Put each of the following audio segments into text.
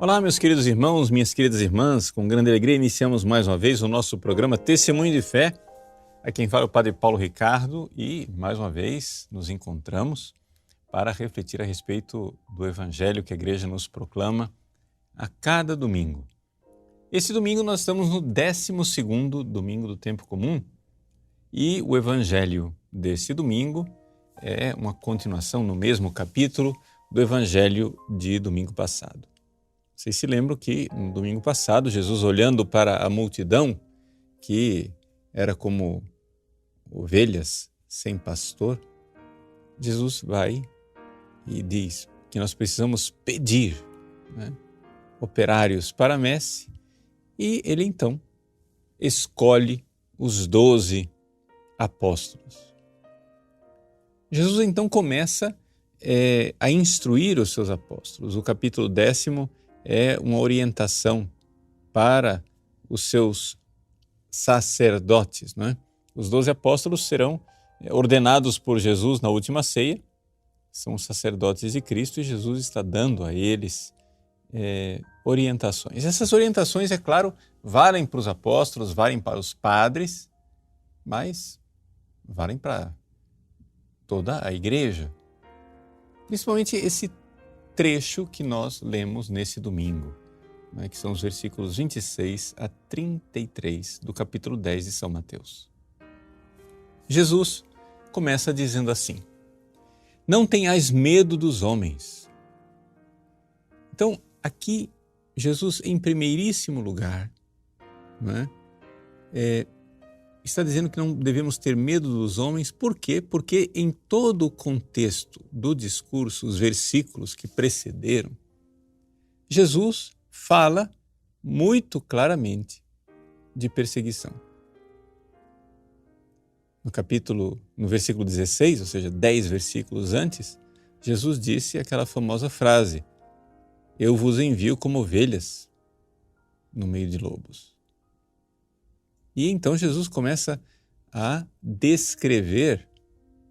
Olá, meus queridos irmãos, minhas queridas irmãs, com grande alegria iniciamos mais uma vez o nosso programa Testemunho de Fé. Aqui quem fala é o Padre Paulo Ricardo e, mais uma vez, nos encontramos para refletir a respeito do Evangelho que a Igreja nos proclama a cada domingo. Esse domingo nós estamos no 12º domingo do tempo comum e o Evangelho desse domingo é uma continuação no mesmo capítulo do Evangelho de domingo passado. Vocês se lembram que no domingo passado, Jesus, olhando para a multidão, que era como ovelhas sem pastor, Jesus vai e diz que nós precisamos pedir, operários para a messe, e ele então escolhe os 12 apóstolos. Jesus então começa a instruir os seus apóstolos. O capítulo 10º é uma orientação para os seus sacerdotes, não é? Os 12 apóstolos serão ordenados por Jesus na última ceia, são os sacerdotes de Cristo, e Jesus está dando a eles orientações. Essas orientações, é claro, valem para os apóstolos, valem para os padres, mas valem para toda a igreja. Principalmente esse trecho que nós lemos nesse domingo, que são os versículos 26 a 33 do capítulo 10 de São Mateus. Jesus começa dizendo assim: não tenhais medo dos homens. Então, aqui, Jesus, em primeiríssimo lugar, está dizendo que não devemos ter medo dos homens. Por quê? Porque em todo o contexto do discurso, os versículos que precederam, Jesus fala muito claramente de perseguição. No versículo 16, ou seja, 10 versículos antes, Jesus disse aquela famosa frase: eu vos envio como ovelhas no meio de lobos. E então Jesus começa a descrever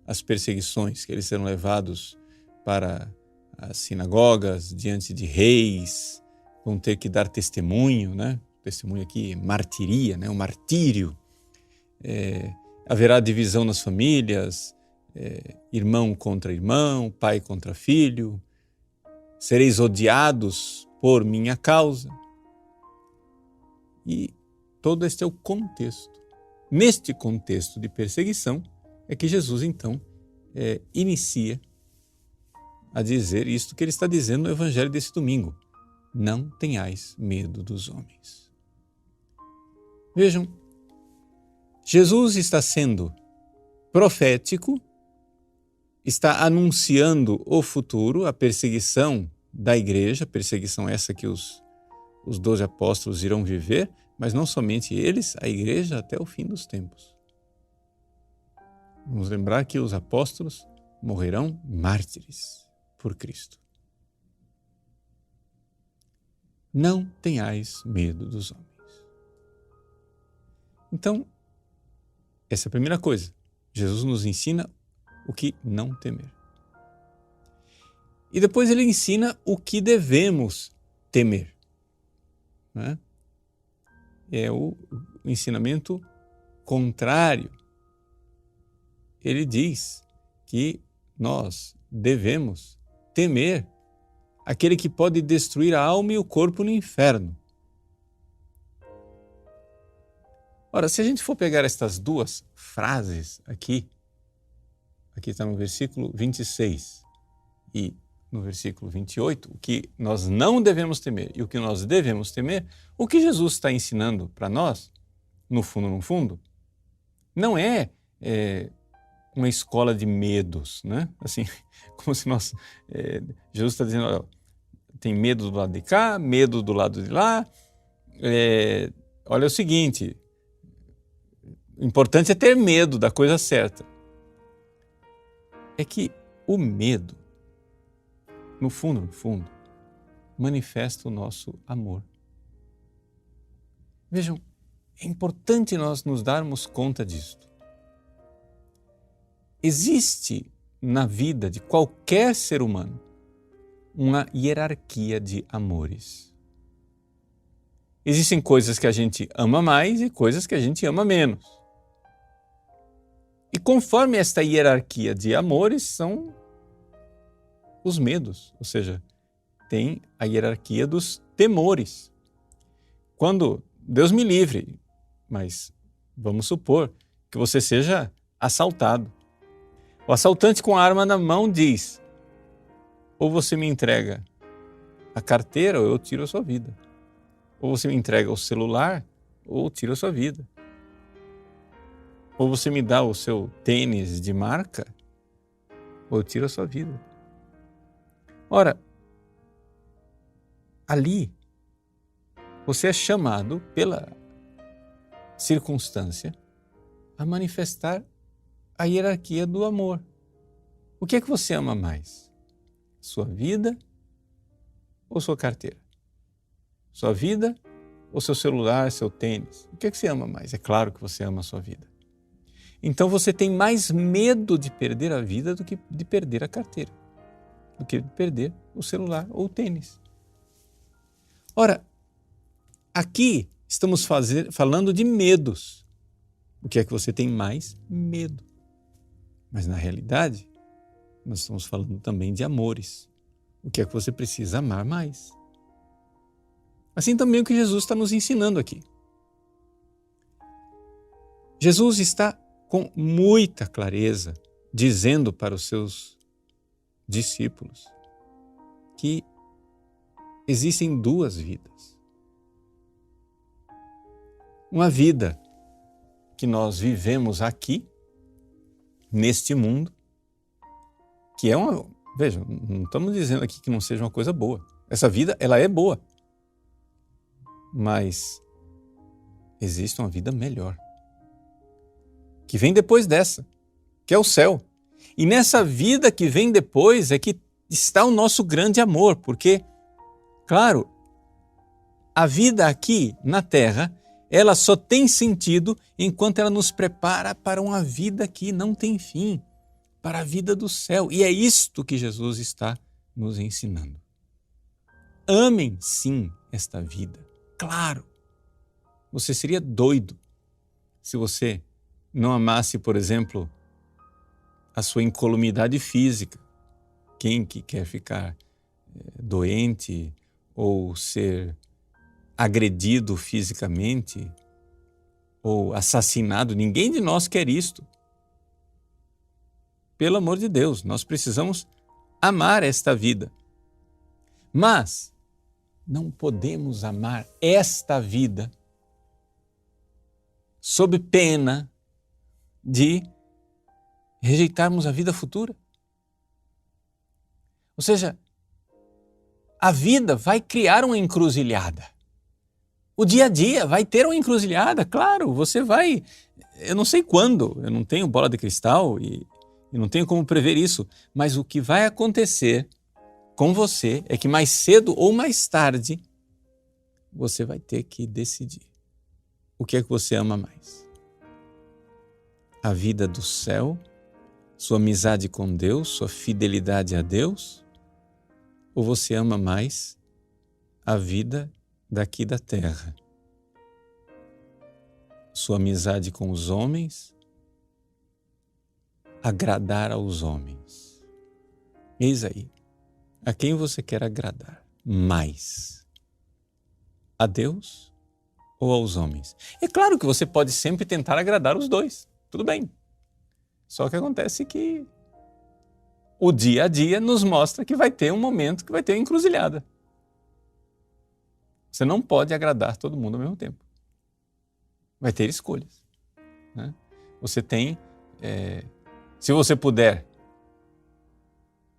as perseguições, que eles serão levados para as sinagogas, diante de reis, vão ter que dar testemunho, testemunho aqui, martiria, o martírio. Haverá divisão nas famílias, irmão contra irmão, pai contra filho, sereis odiados por minha causa. E todo este é o contexto. Neste contexto de perseguição é que Jesus, então, inicia a dizer isto que ele está dizendo no Evangelho desse domingo: não tenhais medo dos homens. Vejam, Jesus está sendo profético, está anunciando o futuro, a perseguição da igreja, perseguição essa que os 12 apóstolos irão viver, mas não somente eles, a igreja até o fim dos tempos. Vamos lembrar que os apóstolos morrerão mártires por Cristo. Não tenhais medo dos homens. Então, essa é a primeira coisa. Jesus nos ensina o que não temer. E depois ele ensina o que devemos temer. É o ensinamento contrário. Ele diz que nós devemos temer aquele que pode destruir a alma e o corpo no inferno. Ora, se a gente for pegar estas duas frases aqui está no versículo 26 e no versículo 28, o que nós não devemos temer e o que nós devemos temer, o que Jesus está ensinando para nós, no fundo, não é uma escola de medos, Assim, como se Jesus está dizendo, tem medo do lado de cá, medo do lado de lá. Olha o seguinte, o importante é ter medo da coisa certa. É que o medo, no fundo, manifesta o nosso amor. Vejam, é importante nós nos darmos conta disto. Existe na vida de qualquer ser humano uma hierarquia de amores. Existem coisas que a gente ama mais e coisas que a gente ama menos. E conforme esta hierarquia de amores são os medos, ou seja, tem a hierarquia dos temores. Quando, Deus me livre, mas vamos supor que você seja assaltado. O assaltante com a arma na mão diz: ou você me entrega a carteira ou eu tiro a sua vida. Ou você me entrega o celular ou eu tiro a sua vida. Ou você me dá o seu tênis de marca ou eu tiro a sua vida. Ora, ali você é chamado pela circunstância a manifestar a hierarquia do amor. O que é que você ama mais? Sua vida ou sua carteira? Sua vida ou seu celular, seu tênis? O que é que você ama mais? É claro que você ama a sua vida. Então você tem mais medo de perder a vida do que de perder a carteira, do que de perder o celular ou o tênis. Ora, aqui estamos falando de medos. O que é que você tem mais medo? Mas na realidade, nós estamos falando também de amores. O que é que você precisa amar mais? Assim também o que Jesus está nos ensinando aqui. Jesus está com muita clareza dizendo para os seus discípulos que existem duas vidas. Uma vida que nós vivemos aqui, neste mundo, que é uma... Vejam, não estamos dizendo aqui que não seja uma coisa boa. Essa vida, ela é boa. Mas existe uma vida melhor, que vem depois dessa, que é o céu. E nessa vida que vem depois é que está o nosso grande amor, porque, claro, a vida aqui na Terra, ela só tem sentido enquanto ela nos prepara para uma vida que não tem fim, para a vida do céu. E é isto que Jesus está nos ensinando. Amem, sim, esta vida. Claro, você seria doido se você não amasse, por exemplo, a sua incolumidade física. Quem que quer ficar doente ou ser agredido fisicamente ou assassinado? Ninguém de nós quer isto. Pelo amor de Deus, nós precisamos amar esta vida. Mas não podemos amar esta vida sob pena de rejeitarmos a vida futura. Ou seja, a vida vai criar uma encruzilhada. O dia a dia vai ter uma encruzilhada, claro, você vai... Eu não sei quando, eu não tenho bola de cristal e não tenho como prever isso, mas o que vai acontecer com você é que mais cedo ou mais tarde você vai ter que decidir o que é que você ama mais. A vida do céu, sua amizade com Deus, sua fidelidade a Deus, ou você ama mais a vida daqui da terra? Sua amizade com os homens, agradar aos homens. Eis aí, a quem você quer agradar mais? A Deus ou aos homens? É claro que você pode sempre tentar agradar os dois, tudo bem. Só que acontece que o dia a dia nos mostra que vai ter um momento que vai ter uma encruzilhada. Você não pode agradar todo mundo ao mesmo tempo. Vai ter escolhas, né? Você tem, se você puder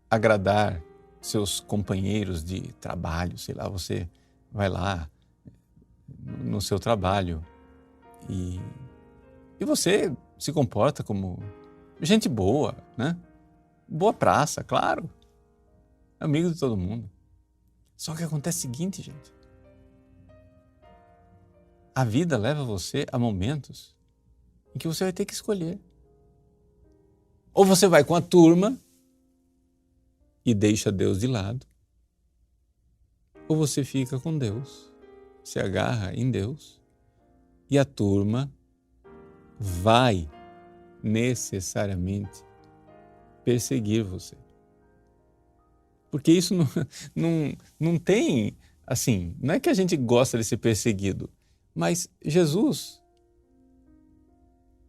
agradar seus companheiros de trabalho, sei lá, você vai lá no seu trabalho e você se comporta como gente boa, né? Boa praça, claro. Amigo de todo mundo. Só que acontece o seguinte, gente. A vida leva você a momentos em que você vai ter que escolher. Ou você vai com a turma e deixa Deus de lado, ou você fica com Deus. se agarra em Deus e a turma vai necessariamente perseguir você. Porque isso não tem, assim, não é que a gente gosta de ser perseguido, mas Jesus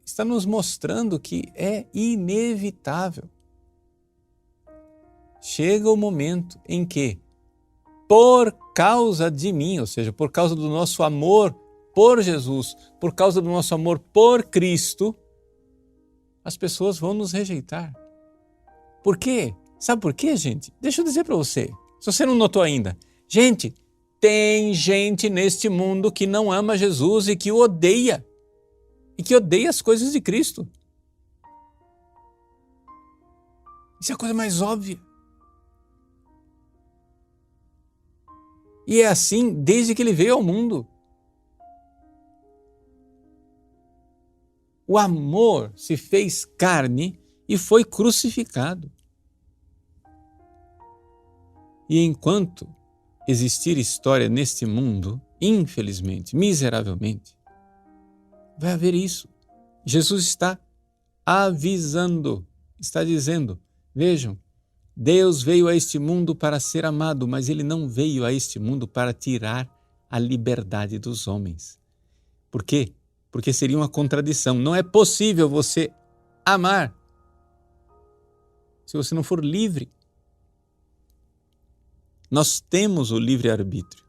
está nos mostrando que é inevitável. Chega o momento em que, por causa de mim, ou seja, por causa do nosso amor por Jesus, por causa do nosso amor por Cristo, as pessoas vão nos rejeitar. Por quê? Sabe por quê, gente? Deixa eu dizer para você, se você não notou ainda. Gente, tem gente neste mundo que não ama Jesus e que o odeia. E que odeia as coisas de Cristo. Isso é a coisa mais óbvia. E é assim desde que ele veio ao mundo. O amor se fez carne e foi crucificado. E enquanto existir história neste mundo, infelizmente, miseravelmente, vai haver isso. Jesus está avisando, está dizendo, vejam, Deus veio a este mundo para ser amado, mas Ele não veio a este mundo para tirar a liberdade dos homens. Por quê? Porque seria uma contradição. Não é possível você amar se você não for livre. Nós temos o livre-arbítrio.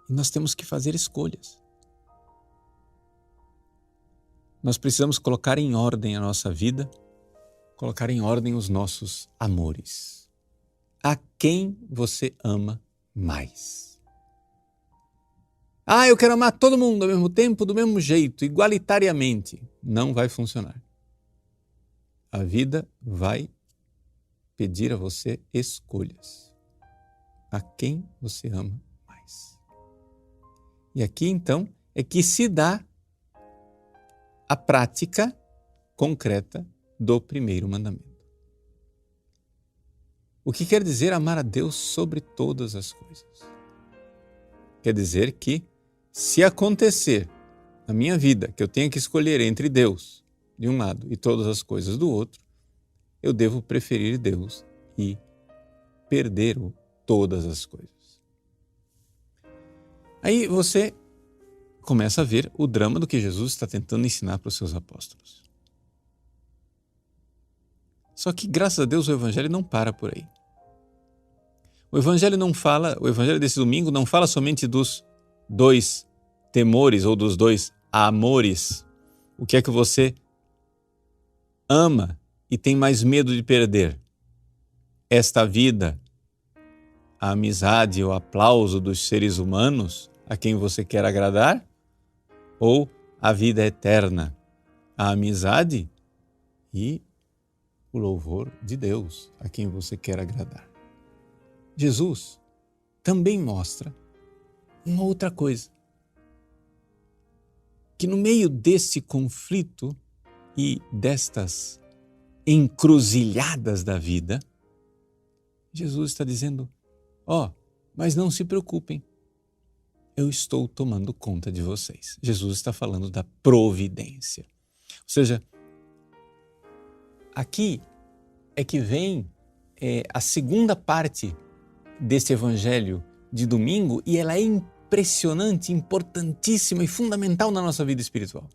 E nós temos que fazer escolhas. Nós precisamos colocar em ordem a nossa vida, colocar em ordem os nossos amores. A quem você ama mais? Eu quero amar todo mundo ao mesmo tempo, do mesmo jeito, igualitariamente. Não vai funcionar. A vida vai pedir a você escolhas. A quem você ama mais? E aqui, então, é que se dá a prática concreta do primeiro mandamento. O que quer dizer amar a Deus sobre todas as coisas? Quer dizer que, se acontecer na minha vida que eu tenha que escolher entre Deus de um lado e todas as coisas do outro, eu devo preferir Deus e perder todas as coisas. Aí você começa a ver o drama do que Jesus está tentando ensinar para os seus apóstolos. Só que, graças a Deus, o Evangelho não para por aí. O Evangelho desse domingo não fala somente dos dois temores ou dos dois amores. O que é que você ama e tem mais medo de perder? Esta vida, a amizade e o aplauso dos seres humanos a quem você quer agradar? Ou a vida eterna, a amizade e o louvor de Deus a quem você quer agradar? Jesus também mostra uma outra coisa, que no meio desse conflito e destas encruzilhadas da vida, Jesus está dizendo, mas não se preocupem, eu estou tomando conta de vocês. Jesus está falando da providência. Ou seja, aqui é que vem a segunda parte desse evangelho de domingo, e ela é impressionante, importantíssima e fundamental na nossa vida espiritual.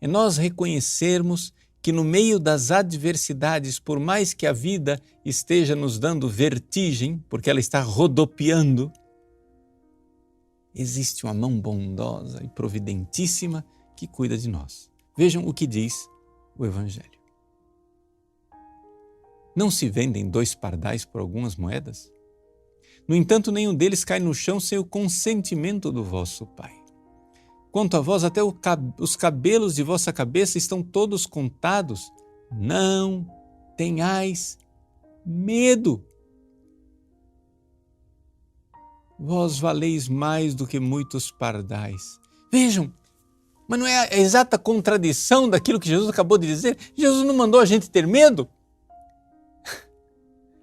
É nós reconhecermos que no meio das adversidades, por mais que a vida esteja nos dando vertigem, porque ela está rodopiando, existe uma mão bondosa e providentíssima que cuida de nós. Vejam o que diz o Evangelho. Não se vendem 2 pardais por algumas moedas? No entanto, nenhum deles cai no chão sem o consentimento do vosso Pai. Quanto a vós, até os cabelos de vossa cabeça estão todos contados. Não tenhais medo. Vós valeis mais do que muitos pardais. Vejam, mas não é a exata contradição daquilo que Jesus acabou de dizer? Jesus não mandou a gente ter medo?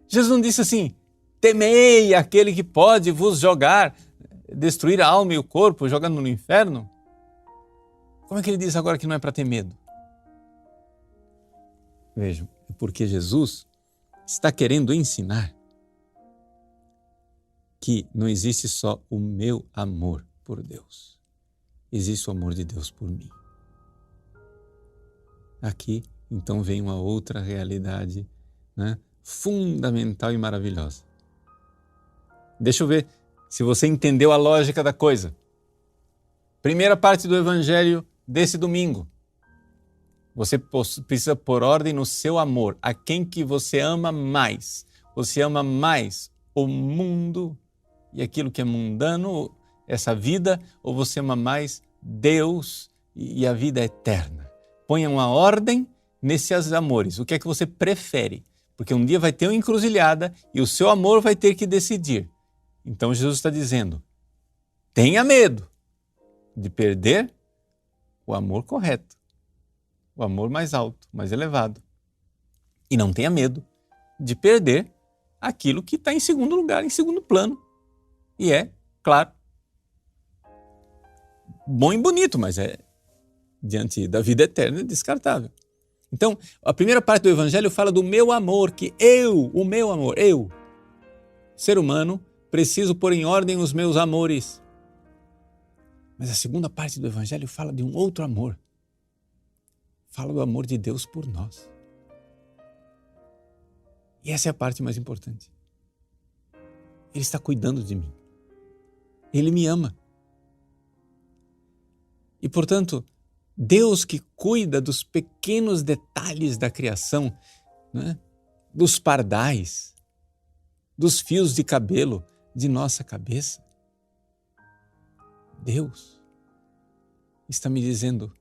Jesus não disse assim, temei aquele que pode vos destruir a alma e o corpo, jogando no inferno. Como é que ele diz agora que não é para ter medo? Vejam, é porque Jesus está querendo ensinar que não existe só o meu amor por Deus, existe o amor de Deus por mim. Aqui, então, vem uma outra realidade, né, fundamental e maravilhosa. Deixa eu ver se você entendeu a lógica da coisa. Primeira parte do Evangelho desse domingo. Você precisa pôr ordem no seu amor. A quem que você ama mais? Você ama mais o mundo e aquilo que é mundano, essa vida, ou você ama mais Deus e a vida eterna? Ponha uma ordem nesses amores. O que é que você prefere? Porque um dia vai ter uma encruzilhada e o seu amor vai ter que decidir. Então Jesus está dizendo, tenha medo de perder o amor correto, o amor mais alto, mais elevado. E não tenha medo de perder aquilo que está em segundo lugar, em segundo plano. E é, claro, bom e bonito, mas diante da vida eterna é descartável. Então, a primeira parte do Evangelho fala do meu amor, que o meu amor, ser humano, preciso pôr em ordem os meus amores. Mas a segunda parte do Evangelho fala de um outro amor. Fala do amor de Deus por nós. E essa é a parte mais importante. Ele está cuidando de mim. Ele me ama. E, portanto, Deus que cuida dos pequenos detalhes da criação, né? Dos pardais, dos fios de cabelo de nossa cabeça. Deus está me dizendo,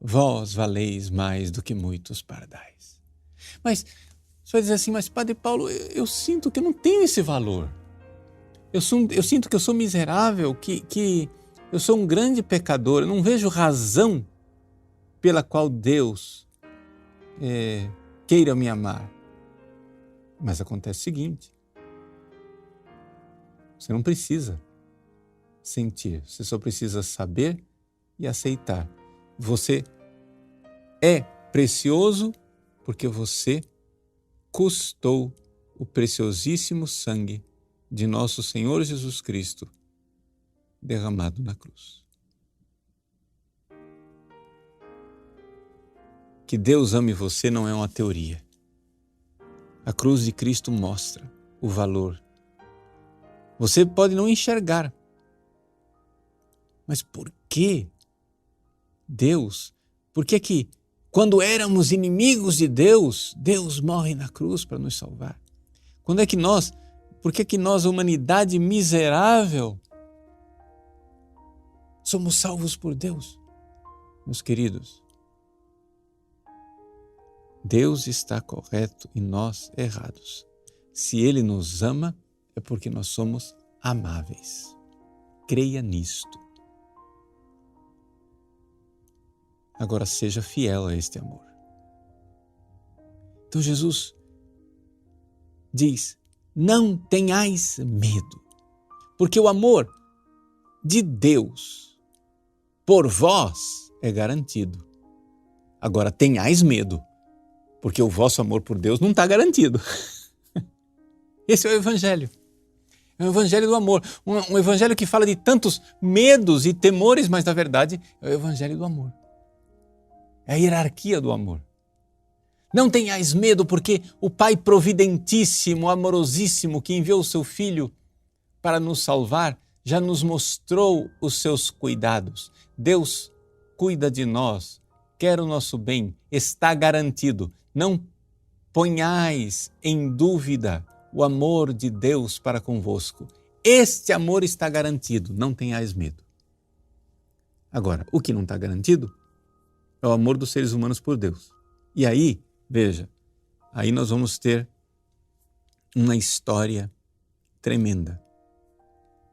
vós valeis mais do que muitos pardais. Mas você vai dizer assim, mas Padre Paulo, eu sinto que eu não tenho esse valor. Eu sinto que eu sou miserável, que eu sou um grande pecador. Eu não vejo razão pela qual Deus queira me amar. Mas acontece o seguinte, você não precisa sentir, você só precisa saber e aceitar. Você é precioso porque você custou o preciosíssimo sangue de nosso Senhor Jesus Cristo derramado na cruz. Que Deus ame você não é uma teoria. A cruz de Cristo mostra o valor. Você pode não enxergar, mas por que Deus? Por que que quando éramos inimigos de Deus, Deus morre na cruz para nos salvar? Por que que nós, humanidade miserável, somos salvos por Deus? Meus queridos, Deus está correto e nós errados. Se Ele nos ama, é porque nós somos amáveis. Creia nisto. Agora seja fiel a este amor. Então Jesus diz, não tenhais medo, porque o amor de Deus por vós é garantido. Agora tenhais medo, porque o vosso amor por Deus não está garantido. Esse é o Evangelho. É o Evangelho do amor. Um Evangelho que fala de tantos medos e temores, mas na verdade é o Evangelho do amor. É a hierarquia do amor. Não tenhais medo, porque o Pai providentíssimo, amorosíssimo, que enviou o seu Filho para nos salvar, já nos mostrou os seus cuidados. Deus cuida de nós, quer o nosso bem, está garantido. Não ponhais em dúvida o amor de Deus para convosco. Este amor está garantido, não tenhais medo. Agora, o que não está garantido é o amor dos seres humanos por Deus. E aí, veja, aí nós vamos ter uma história tremenda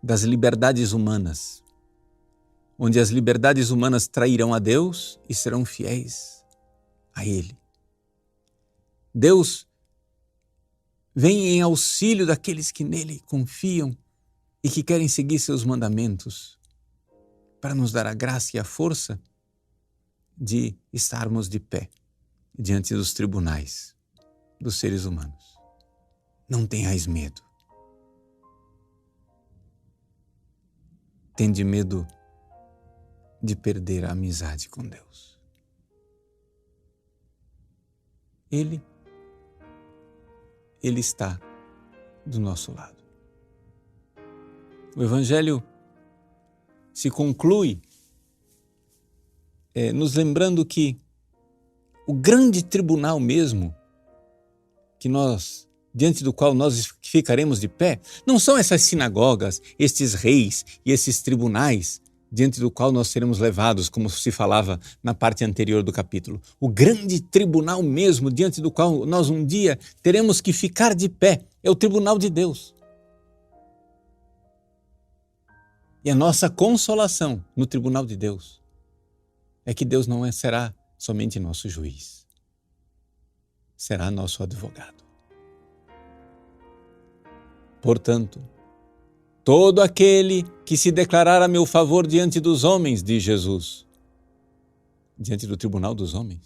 das liberdades humanas, onde as liberdades humanas trairão a Deus e serão fiéis a Ele. Deus vem em auxílio daqueles que nele confiam e que querem seguir seus mandamentos, para nos dar a graça e a força de estarmos de pé diante dos tribunais dos seres humanos. Não tenhais medo. Tende medo de perder a amizade com Deus. Ele está do nosso lado. O Evangelho se conclui nos lembrando que o grande tribunal mesmo, diante do qual nós ficaremos de pé, não são essas sinagogas, estes reis e esses tribunais diante do qual nós seremos levados, como se falava na parte anterior do capítulo. O grande tribunal mesmo, diante do qual nós um dia teremos que ficar de pé, é o tribunal de Deus. E a nossa consolação no tribunal de Deus é que Deus não será somente nosso juiz, será nosso advogado. Portanto, todo aquele que se declarar a meu favor diante dos homens, diz Jesus, diante do tribunal dos homens,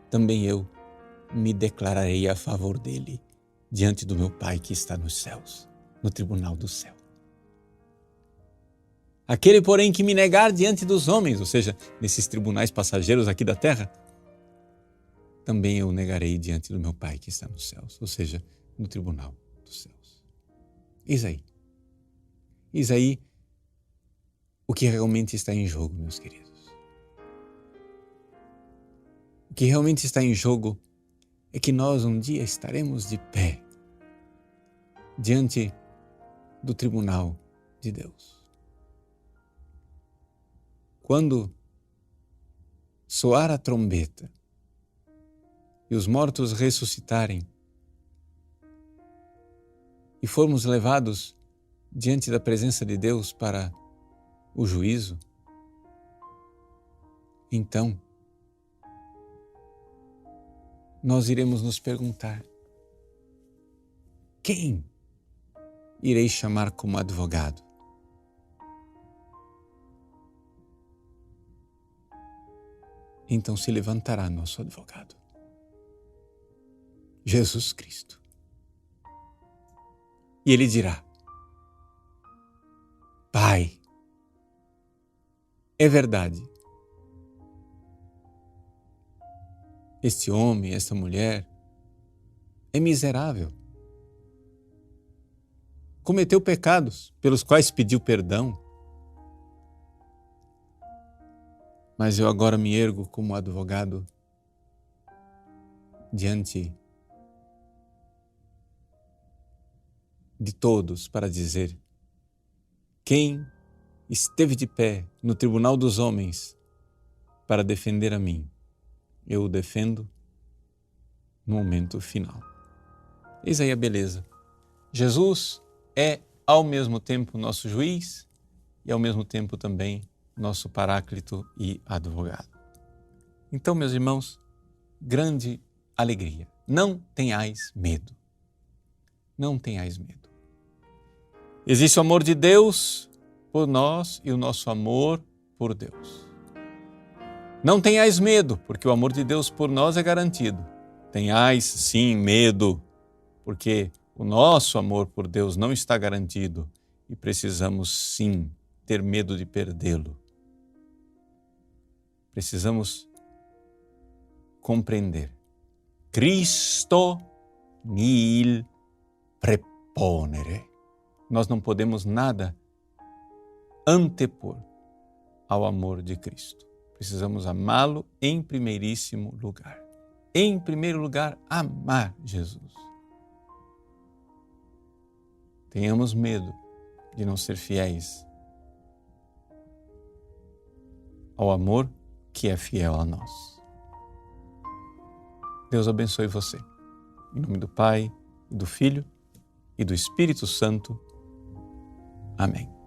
também eu me declararei a favor dele diante do meu Pai que está nos céus, no tribunal do céu. Aquele, porém, que me negar diante dos homens, ou seja, nesses tribunais passageiros aqui da terra, também eu negarei diante do meu Pai que está nos céus, ou seja, no tribunal dos céus. Eis aí o que realmente está em jogo, meus queridos. O que realmente está em jogo é que nós um dia estaremos de pé diante do tribunal de Deus. Quando soar a trombeta e os mortos ressuscitarem e formos levados diante da presença de Deus para o juízo, então nós iremos nos perguntar: quem irei chamar como advogado? Então se levantará nosso advogado, Jesus Cristo. E ele dirá: Pai, é verdade. Este homem, esta mulher, é miserável. Cometeu pecados pelos quais pediu perdão. Mas eu agora me ergo como advogado diante de todos para dizer: quem esteve de pé no tribunal dos homens para defender a mim, eu o defendo no momento final. Eis aí a beleza. Jesus é ao mesmo tempo nosso juiz e ao mesmo tempo também nosso paráclito e advogado. Então, meus irmãos, grande alegria. Não tenhais medo. Não tenhais medo. Existe o amor de Deus por nós e o nosso amor por Deus. Não tenhais medo, porque o amor de Deus por nós é garantido. Tenhais, sim, medo, porque o nosso amor por Deus não está garantido e precisamos, sim, ter medo de perdê-lo. Precisamos compreender. Cristo nihil preponere. Nós não podemos nada antepor ao amor de Cristo. Precisamos amá-lo em primeiríssimo lugar. Em primeiro lugar, amar Jesus. Tenhamos medo de não ser fiéis ao amor que é fiel a nós. Deus abençoe você. Em nome do Pai, e do Filho e do Espírito Santo. Amém.